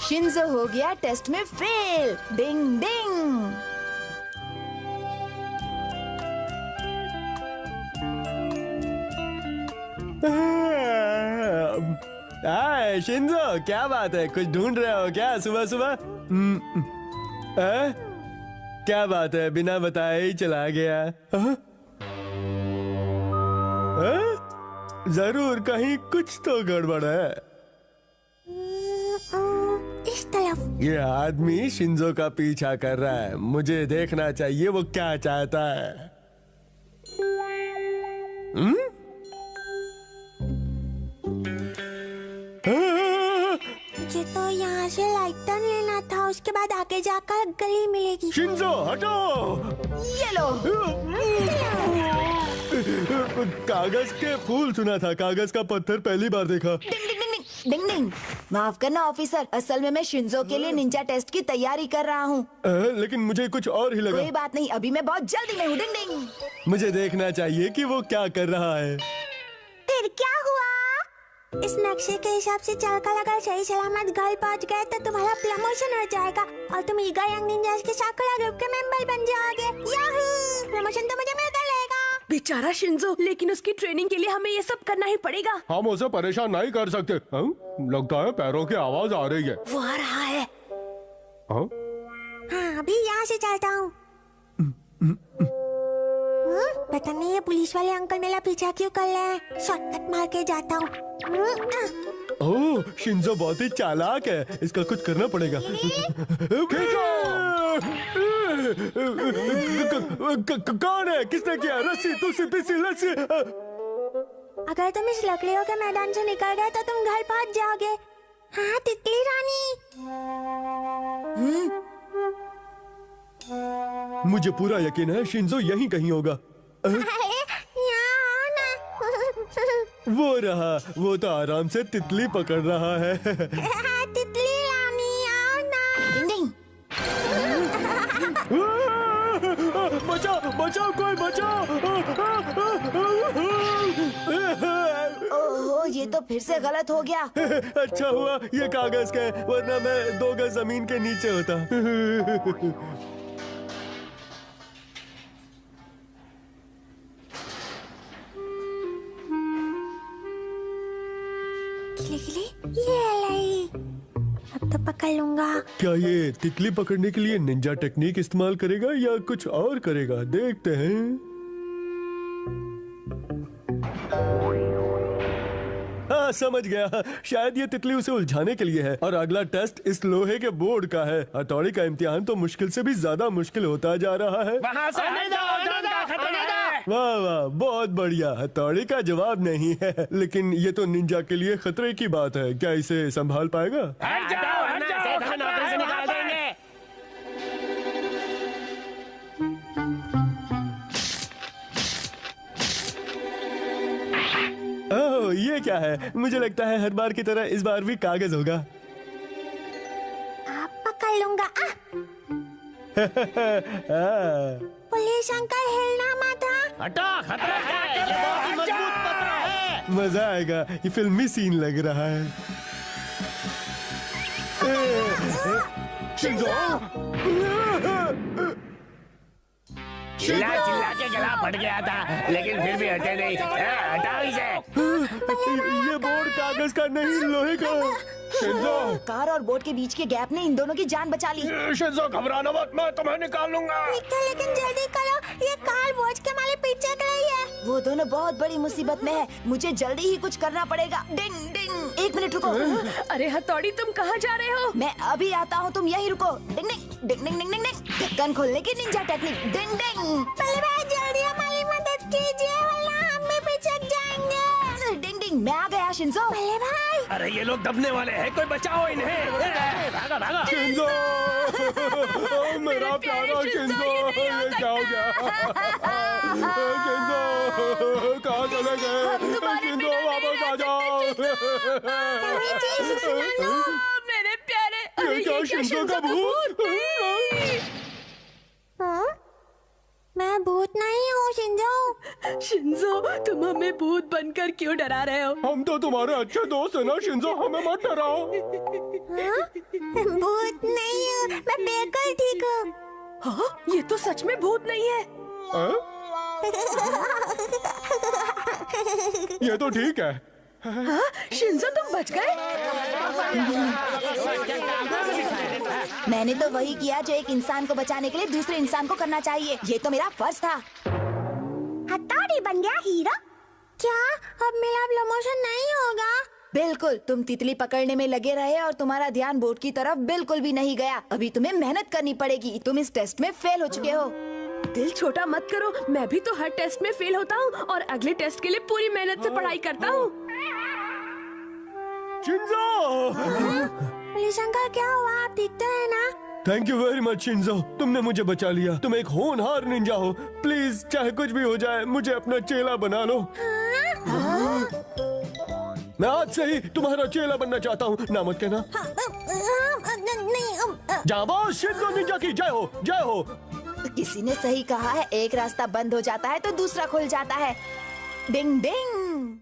Shinzo हो गया test में फेल। डिंग डिंग। हाय शिंजो, क्या बात है? कुछ ढूंढ रहे हो क्या सुबह सुबह? क्या बात है, बिना बताए ही चला गया? जरूर कहीं कुछ तो गड़बड़ है। इस तरफ। ये आदमी शिंजो का पीछा कर रहा है, मुझे देखना चाहिए वो क्या चाहता है। मुझे तो यहाँ से लाइटर लेना था, उसके बाद आगे जाकर गली मिलेगी। शिंजो हटो। ये लो। कागज के फूल सुना था, कागज का पत्थर पहली बार देखा। डिंग डिंग डिंग डिंग डिंग डिंग। माफ करना ऑफिसर, असल में मैं शिंजो के लिए निंजा टेस्ट की तैयारी कर रहा हूँ। लेकिन मुझे कुछ और ही लगा। कोई बात नहीं, अभी मैं बहुत जल्दी में हूँ। डिंग डिंग। मुझे देखना चाहिए कि वो क्या कर रहा है। फिर क्या हुआ? इस नक्शे के हिसाब से चलकर अगर सही सलामत घर पहुंच गए तो तुम्हारा प्रमोशन हो जाएगा और तुम ईगल यंग निंजास के साकुरा ग्रुप के मेंबर बन जाओगे। याहू! प्रमोशन तो मुझे मिलता रहेगा। बेचारा शिंजो, लेकिन उसकी ट्रेनिंग के लिए हमें ये सब करना ही पड़ेगा। हम उसे परेशान नहीं कर सकते। लगता है पैरों की आवाज आ रही है। वो आ रहा है। हाँ, अभी यहाँ से चलता हूँ। पता नहीं ये पुलिस वाले अंकल मेरा पीछा क्यों कर रहे हैं। शॉर्टकट मार के जाता हूँ। ओह, शिंजो बहुत ही चालाक है, इसका कुछ करना पड़ेगा। कौन है? किसने किया? रस्सी, तू सीधी सी रस्सी। अगर तुम इस लकड़ियों के मैदान से निकल गए तो तुम घर पहुंच जाओगे। हाँ तितली रानी। मुझे पूरा यकीन है शिंजो यहीं कहीं होगा। वो रहा, वो तो आराम से तितली पकड़ रहा है। तितली रानी आओ ना। डिंग डिंग। बचाओ बचाओ, कोई बचाओ। ओहो, ये तो फिर से गलत हो गया। अच्छा हुआ ये कागज का है, वरना मैं 2 गज जमीन के नीचे होता। ये लाई। अब तो पकड़ लूंगा। क्या ये तितली पकड़ने के लिए निंजा टेक्निक इस्तेमाल करेगा या कुछ और करेगा? देखते हैं। हाँ समझ गया, शायद ये तितली उसे उलझाने के लिए है और अगला टेस्ट इस लोहे के बोर्ड का है। हथौड़ी का इम्तिहान तो मुश्किल से भी ज्यादा मुश्किल होता जा रहा है। वहाँ से हट जाओ, वाह वाह, बहुत बढ़िया। हथौड़ी का जवाब नहीं है, लेकिन ये तो निंजा के लिए खतरे की बात है। क्या इसे संभाल पाएगा? हट जाओ, नौकरी से निकाल देंगे। ओह, ये क्या है? मुझे लगता है हर बार की तरह इस बार भी कागज होगा। पकड़ लूंगा। पुलिस अंकल हिलना मत। हटो, खतरा है, ये बहुत ही मजबूत पत्थर है। मजा आएगा, ये फिल्मी सीन लग रहा है। चिल्ला चिल्ला के गला फट गया था, लेकिन फिर भी हटे नहीं। हटाओ इसे। ये बोर्ड कागज का नहीं, लोहे का। शिंजो, कार और बोट के बीच के गैप ने इन दोनों की जान बचा ली। शिंजो घबराना मत, मैं तुम्हें निकाल लूंगा। लेकिन जल्दी करो, ये कार बोझ के हमारे पीछे कर रही है। वो दोनों बहुत बड़ी मुसीबत में है, मुझे जल्दी ही कुछ करना पड़ेगा। डिंग डिंग। 1 मिनट रुको। अरे हथौड़ी, तुम कहाँ जा रहे हो? मैं अभी आता हूँ, तुम यहीं रुको। डिंग डिंग डिंग डिंग डिंग डिंग। ढक्कन खोलने की निंजा टेक्निक। डिंग डिंग। पहले भाई जल्दी हमारी मदद कीजिए, वरना हम भी पिछड़ जाएंगे। डिंग डिंग। मैं आ गया शिंजो। पहले भाई। अरे ये लोग दबने वाले हैं, कोई बचाओ इन्हें। भागो भागो। शिंजो, मेरा प्यारा शिंजो, ये क्या हो गया? शिंजो, कहाँ चले गए? शिंजो, वापस आ जाओ। मेरे प्यारे, ये क्या शिंजो का भूत? मैं मैं भूत नहीं हूँ शिंजो। शिंजो, तुम हमें भूत बनकर क्यों डरा रहे हो? हम तो तुम्हारे अच्छे दोस्त है ना शिंजो, हमें मत डराओ। हाँ? भूत नहीं हूँ, मैं बिल्कुल ठीक हूँ। हाँ? ये तो सच में भूत नहीं है। ये तो ठीक है। हाँ? शिंजो, तुम बच गए। मैंने तो वही किया जो एक इंसान को बचाने के लिए दूसरे इंसान को करना चाहिए। ये तो मेरा फर्ज था। हथौड़ी बन गया हीरो। क्या अब मेरा प्रमोशन नहीं होगा? बिल्कुल, तुम तितली पकड़ने में लगे रहे और तुम्हारा ध्यान बोर्ड की तरफ बिल्कुल भी नहीं गया। अभी तुम्हें मेहनत करनी पड़ेगी। तुम इस टेस्ट में फेल हो चुके हो। दिल छोटा मत करो, मैं भी तो हर टेस्ट में फेल होता हूँ और अगले टेस्ट के लिए पूरी मेहनत से पढ़ाई करता हूँ। शिंजो! पुलिस अंकल, क्या हुआ? आप ठीक तो है ना? Thank you very much Shinzo, तुमने मुझे बचा लिया। तुम एक होनहार निंजा हो। प्लीज चाहे कुछ भी हो जाए मुझे अपना चेला बना लो। मैं आज से ही तुम्हारा चेला बनना चाहता हूँ। ना मत कहना। जाबाज शिंजो निंजा की जय हो, जय हो। किसी ने सही कहा है, एक रास्ता बंद हो जाता है तो दूसरा खुल जाता है। डिंग डिंग,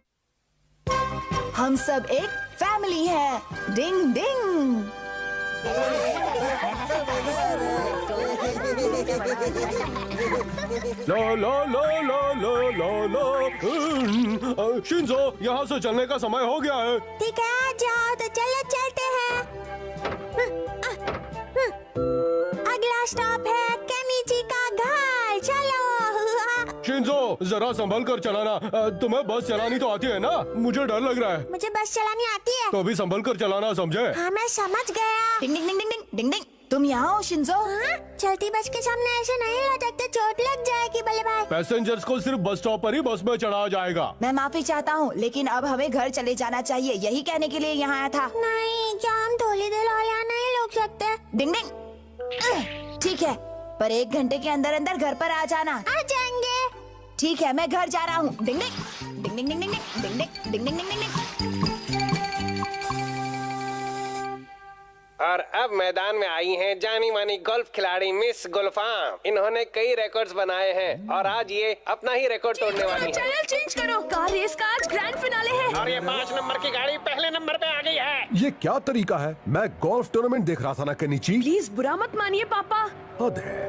हम सब एक फैमिली है। डिंग डिंग। लो लो लो लो लो लो लो। शिंजो, यहाँ से चलने का समय हो गया है। ठीक है, जाओ तो चलो चलते हैं। अगला स्टॉप है केनिची का घर। चलो। शिंजो, जरा संभल कर चलाना। तुम्हें बस चलानी तो आती है ना? मुझे डर लग रहा है। मुझे बस चलानी आती है। तो भी संभल कर चलाना, समझे? हाँ, मैं समझ गया। डिंग डिंग डिंग डिंग डिंग डिंग डिंग। तुम यहाँ हो शिंजो? हाँ? चलती बस के सामने ऐसे नहीं लटकते, चोट लग जाएगी बल्ले भाई। पैसेंजर्स को सिर्फ बस स्टॉप पर ही बस में चढ़ाया जाएगा। मैं माफी चाहता हूँ, लेकिन अब हमें घर चले जाना चाहिए। यही कहने के लिए यहाँ आया था। नहीं, क्या हम थोड़ी देर और यहाँ नहीं रुक सकते? डिंग डिंग। ठीक है, पर 1 घंटे के अंदर अंदर घर पर आ जाना। आ जाएंगे। ठीक है, मैं घर जा रहा हूँ। डिंग डिंग डिंग डिंग डिंग डिंग डिंग डिंग डिंग डिंग डिंग डिंग। और अब मैदान में आई हैं जानी मानी गोल्फ खिलाड़ी मिस गुलफाम। इन्होंने कई रिकॉर्ड्स बनाए हैं और आज ये अपना ही रिकॉर्ड तोड़ने वाली है। चैनल चेंज करो, कार रेस का आज ग्रैंड फिनाले है। और ये 5 नंबर की गाड़ी पहले नंबर पे आ गई है। ये क्या तरीका है? मैं गोल्फ टूर्नामेंट देख रहा था ना केनिची। प्लीज बुरा मत मानिए पापा। हद है।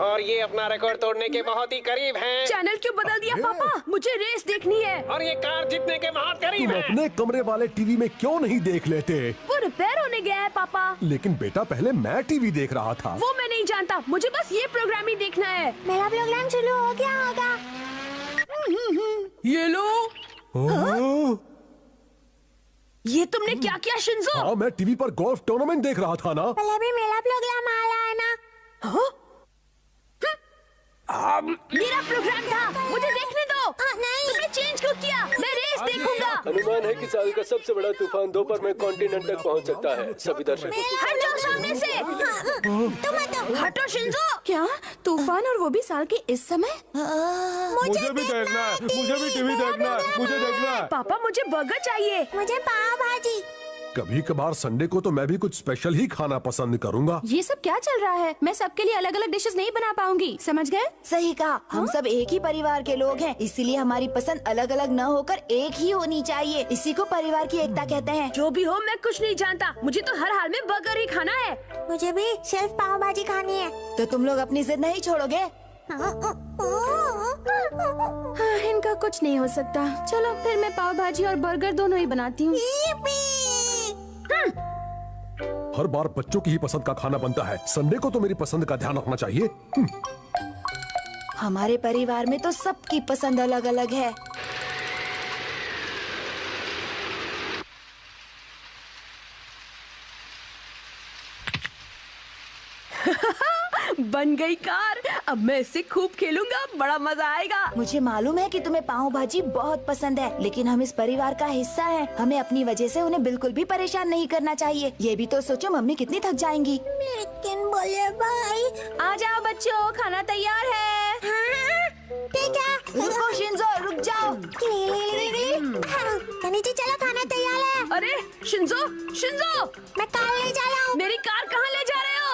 और ये अपना रिकॉर्ड तोड़ने के बहुत ही करीब हैं। चैनल क्यों बदल दिया पापा? मुझे रेस देखनी है। और ये कार जीतने के बहुत करीब तुम है। अपने कमरे वाले टीवी में क्यों नहीं देख लेते? वो रिपेयर होने गया है पापा। लेकिन बेटा, पहले मैं टीवी देख रहा था। वो मैं नहीं जानता, मुझे बस ये प्रोग्राम ही देखना है। मेरा प्रोग्राम शुरू हो गया होगा। ये लो। ओह! ये तुमने क्या किया शिंजो? हाँ, मैं टीवी पर गोल्फ टूर्नामेंट देख रहा था ना। पहले भी मेरा प्रोग्राम आ रहा है ना। हाँ? मेरा प्रोग्राम था, मुझे देखने दो। नहीं। तुमने चेंज क्यों किया? मैं रेस देखूंगा। अनुमान है कि साल का सबसे बड़ा तूफान दोपहर में कॉन्टिनेंट तक पहुंच सकता है। सभी दर्शकों को हट जाओ सामने से। तुम हटो शिंजो। क्या तूफान, और वो भी साल के इस समय? मुझे भी देखना है, मुझे भी टीवी देखना है, मुझे देखना है। पापा, मुझे बर्गर चाहिए। मुझे पाव भाजी। कभी कभार संडे को तो मैं भी कुछ स्पेशल ही खाना पसंद करूंगा। ये सब क्या चल रहा है? मैं सबके लिए अलग अलग डिशेस नहीं बना पाऊंगी, समझ गए? सही कहा, हम सब एक ही परिवार के लोग हैं, इसीलिए हमारी पसंद अलग अलग न होकर एक ही होनी चाहिए। इसी को परिवार की एकता कहते हैं। जो भी हो, मैं कुछ नहीं जानता, मुझे तो हर हाल में बर्गर ही खाना है। मुझे भी सिर्फ पाव भाजी खानी है। तो तुम लोग अपनी जिद नहीं छोड़ोगे? हाँ, इनका कुछ नहीं हो सकता। चलो फिर मैं पाव भाजी और बर्गर दोनों ही बनाती हूँ। हर बार बच्चों की ही पसंद का खाना बनता है। संडे को तो मेरी पसंद का ध्यान रखना चाहिए। हमारे परिवार में तो सबकी पसंद अलग अलग है। बन गई कार। अब मैं इससे खूब खेलूंगा, बड़ा मजा आएगा। मुझे मालूम है कि तुम्हें पाव भाजी बहुत पसंद है, लेकिन हम इस परिवार का हिस्सा हैं। हमें अपनी वजह से उन्हें बिल्कुल भी परेशान नहीं करना चाहिए। ये भी तो सोचो, मम्मी कितनी थक जाएंगी। लेकिन बोले भाई। आ जाओ बच्चों, खाना तैयार है। हाँ, ठीक है। रुको शिंजो, रुक जाओ। नीचे चलो, खाना तैयार है। अरे शिंजो, शिंजो, मैं कार ले जा रहा हूँ। मेरी कार कहाँ ले जा रहे हो?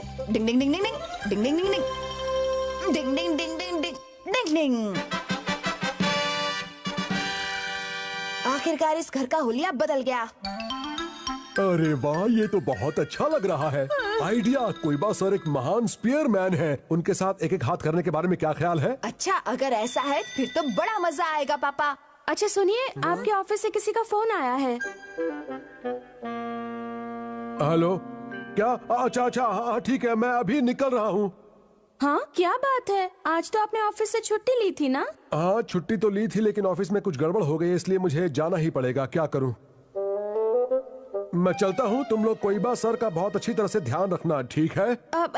डिंग डिंग डिंग डिंग डिंग डिंग डिंग डिंग डिंग डिंग डिंग डिंग डिंग डिंग डिंग। आखिरकार इस घर का हुलिया बदल गया। अरे वाह, ये तो बहुत अच्छा लग रहा है। आइडिया, कोइबा सर एक महान स्पीयरमैन है। उनके साथ एक एक हाथ करने के बारे में क्या ख्याल है? अच्छा, अगर ऐसा है फिर तो बड़ा मजा आएगा पापा। अच्छा सुनिए, आपके ऑफिस से किसी का फोन आया है। हेलो, क्या? अच्छा अच्छा, हाँ ठीक है, मैं अभी निकल रहा हूँ। हाँ, क्या बात है? आज तो आपने ऑफिस से छुट्टी ली थी ना? हाँ, छुट्टी तो ली थी, लेकिन ऑफिस में कुछ गड़बड़ हो गई, इसलिए मुझे जाना ही पड़ेगा। क्या करूँ? मैं चलता हूँ। तुम लोग कोइबा सर का बहुत अच्छी तरह से ध्यान रखना, ठीक है?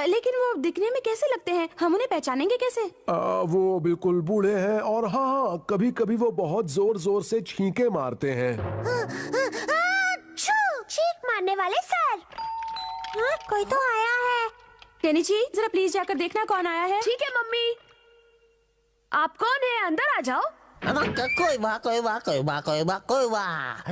लेकिन वो दिखने में कैसे लगते हैं? हम उन्हें पहचानेंगे कैसे? वो बिल्कुल बूढ़े हैं और हाँ, कभी कभी वो बहुत जोर जोर से छींके मारते हैं। चीख मारने वाले सर। हाँ, कोई तो आया है। टेनिची, जरा प्लीज जाकर देखना कौन आया है। ठीक है मम्मी। आप कौन है? अंदर आ जाओ। कोई वाह।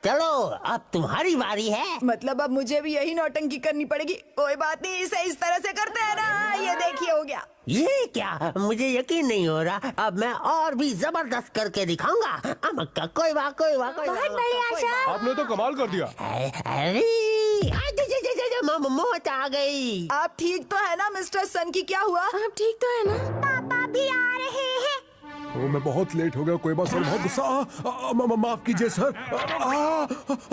चलो अब तुम्हारी बारी है। मतलब अब मुझे भी यही नौटंकी करनी पड़ेगी। कोई बात नहीं, इसे इस तरह से करते हैं ना। ये देखिए, हो गया। ये क्या, मुझे यकीन नहीं हो रहा। अब मैं और भी जबरदस्त करके दिखाऊंगा। अमक्का कोई बात कोई बात कोई बहुत बढ़िया सर। आपने तो कमाल कर दिया। अरे मौत आ गई। आप ठीक तो है ना मिस्टर सन की? क्या हुआ? आप ठीक तो है ना? पापा भी आ रहे हैं। ओ, मैं बहुत लेट हो गया। कोई बात सर, बहुत गुस्सा। माफ कीजिए सर।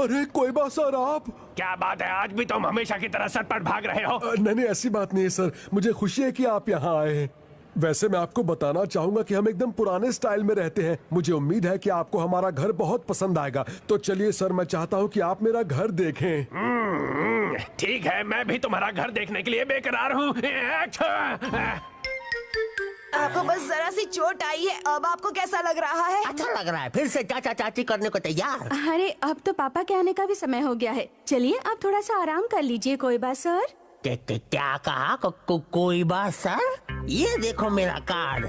अरे कोई बात सर, आप क्या बात है, आज भी तुम हमेशा की तरह सटपट भाग रहे हो? नहीं ऐसी बात नहीं है सर, मुझे खुशी है कि आप यहाँ आए हैं। वैसे मैं आपको बताना चाहूंगा कि हम एकदम पुराने स्टाइल में रहते हैं। मुझे उम्मीद है कि आपको हमारा घर बहुत पसंद आएगा। तो चलिए सर, मैं चाहता हूँ कि आप मेरा घर देखें। ठीक है, मैं भी तुम्हारा घर देखने के लिए बेकरार हूँ। आपको बस जरा सी चोट आई है। अब आपको कैसा लग रहा है? अच्छा लग रहा है। फिर से चाचा चाची करने को तैयार। अरे अब तो पापा के आने का भी समय हो गया है। चलिए आप थोड़ा सा आराम कर लीजिए। कोई बात सर? क्या कहा? कोई बात सर? ये देखो मेरा कार्ड।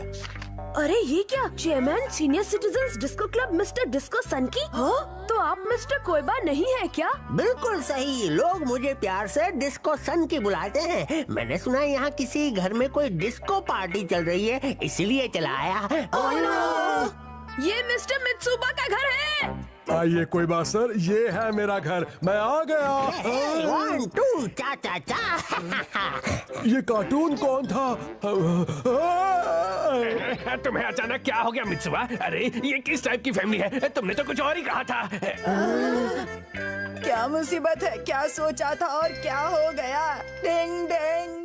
अरे ये क्या? Chairman senior citizens disco club mister disco son की? हाँ? तो आप मिस्टर कोयबा नहीं है क्या? बिल्कुल सही। लोग मुझे प्यार से डिस्को सन की बुलाते हैं। मैंने सुना है यहाँ किसी घर में कोई डिस्को पार्टी चल रही है, इसलिए चला आया। ये मिस्टर मित्सुबा का घर है। आइए कोई बात सर, ये है मेरा घर। मैं आ गया। 1 2 चा चा चा। ये कार्टून कौन था? तुम्हें अचानक क्या हो गया मित्सुबा? अरे ये किस टाइप की फैमिली है? तुमने तो कुछ और ही कहा था। क्या मुसीबत है? क्या सोचा था और क्या हो गया? डिंग डिंग।